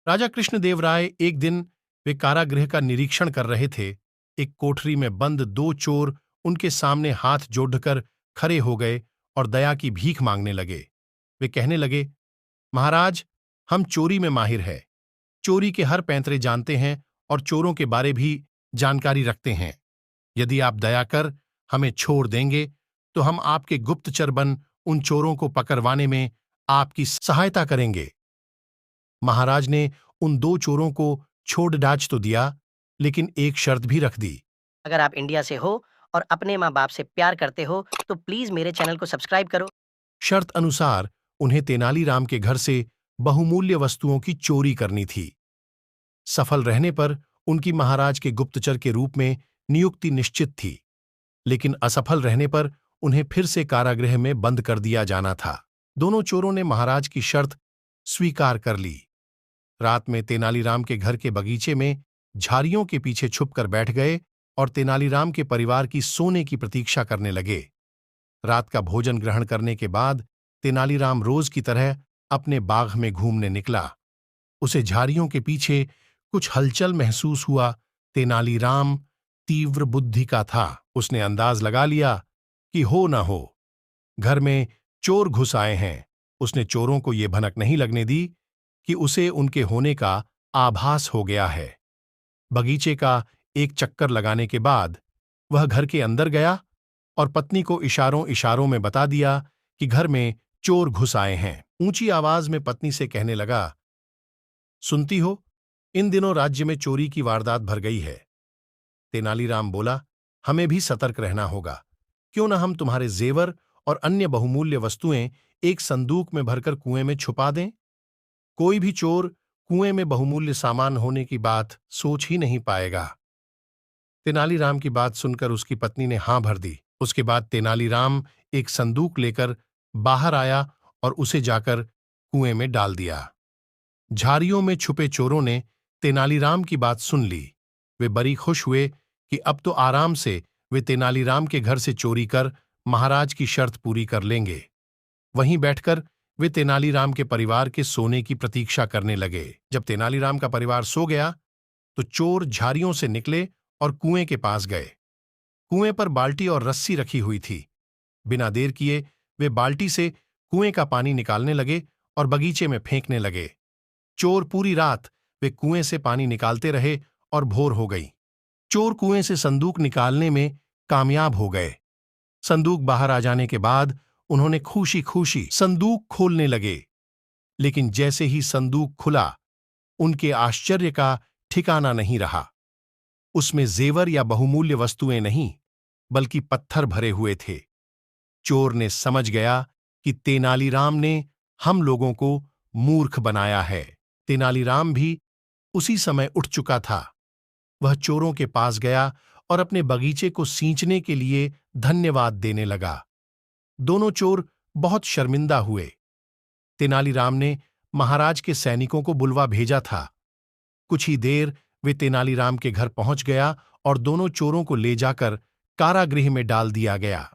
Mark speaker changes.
Speaker 1: राजा कृष्णदेव राय एक दिन वे कारागृह का निरीक्षण कर रहे थे। एक कोठरी में बंद दो चोर उनके सामने हाथ जोड़कर खड़े हो गए और दया की भीख मांगने लगे। वे कहने लगे, महाराज, हम चोरी में माहिर है, चोरी के हर पैंतरे जानते हैं और चोरों के बारे भी जानकारी रखते हैं। यदि आप दया कर हमें छोड़ देंगे तो हम आपके गुप्तचर बन उन चोरों को पकड़वाने में आपकी सहायता करेंगे। महाराज ने उन दो चोरों को छोड़ डाच तो दिया, लेकिन एक शर्त भी रख दी।
Speaker 2: अगर आप इंडिया से हो और अपने माँ बाप से प्यार करते हो तो प्लीज मेरे चैनल को सब्सक्राइब करो।
Speaker 1: शर्त अनुसार उन्हें तेनालीराम के घर से बहुमूल्य वस्तुओं की चोरी करनी थी। सफल रहने पर उनकी महाराज के गुप्तचर के रूप में नियुक्ति निश्चित थी, लेकिन असफल रहने पर उन्हें फिर से कारागृह में बंद कर दिया जाना था। दोनों चोरों ने महाराज की शर्त स्वीकार कर ली। रात में तेनालीराम के घर के बगीचे में झाड़ियों के पीछे छुपकर बैठ गए और तेनालीराम के परिवार की सोने की प्रतीक्षा करने लगे। रात का भोजन ग्रहण करने के बाद तेनालीराम रोज की तरह अपने बाग में घूमने निकला। उसे झाड़ियों के पीछे कुछ हलचल महसूस हुआ। तेनालीराम तीव्र बुद्धि का था। उसने अंदाज लगा लिया कि हो न हो घर में चोर घुस आए हैं। उसने चोरों को ये भनक नहीं लगने दी कि उसे उनके होने का आभास हो गया है। बगीचे का एक चक्कर लगाने के बाद वह घर के अंदर गया और पत्नी को इशारों इशारों में बता दिया कि घर में चोर घुस आए हैं। ऊंची आवाज में पत्नी से कहने लगा, सुनती हो, इन दिनों राज्य में चोरी की वारदात भर गई है। तेनालीराम बोला, हमें भी सतर्क रहना होगा। क्यों न हम तुम्हारे जेवर और अन्य बहुमूल्य वस्तुएं एक संदूक में भरकर कुएं में छुपा दें। कोई भी चोर कुएं में बहुमूल्य सामान होने की बात सोच ही नहीं पाएगा। तेनालीराम की बात सुनकर उसकी पत्नी ने हां भर दी। उसके बाद तेनालीराम एक संदूक लेकर बाहर आया और उसे जाकर कुएं में डाल दिया। झाड़ियों में छुपे चोरों ने तेनालीराम की बात सुन ली। वे बड़ी खुश हुए कि अब तो आराम से वे तेनालीराम के घर से चोरी कर महाराज की शर्त पूरी कर लेंगे। वहीं बैठकर वे तेनालीराम के परिवार के सोने की प्रतीक्षा करने लगे। जब तेनालीराम का परिवार सो गया तो चोर झाड़ियों से निकले और कुएं के पास गए। कुएं पर बाल्टी और रस्सी रखी हुई थी। बिना देर किए वे बाल्टी से कुएं का पानी निकालने लगे और बगीचे में फेंकने लगे। चोर पूरी रात वे कुएं से पानी निकालते रहे और भोर हो गई। चोर कुएं से संदूक निकालने में कामयाब हो गए। संदूक बाहर आ जाने के बाद उन्होंने खुशी खुशी संदूक खोलने लगे, लेकिन जैसे ही संदूक खुला उनके आश्चर्य का ठिकाना नहीं रहा। उसमें जेवर या बहुमूल्य वस्तुएं नहीं, बल्कि पत्थर भरे हुए थे। चोर ने समझ गया कि तेनालीराम ने हम लोगों को मूर्ख बनाया है। तेनालीराम भी उसी समय उठ चुका था। वह चोरों के पास गया और अपने बगीचे को सींचने के लिए धन्यवाद देने लगा। दोनों चोर बहुत शर्मिंदा हुए। तेनालीराम ने महाराज के सैनिकों को बुलवा भेजा था। कुछ ही देर वे तेनालीराम के घर पहुंच गया और दोनों चोरों को ले जाकर कारागृह में डाल दिया गया।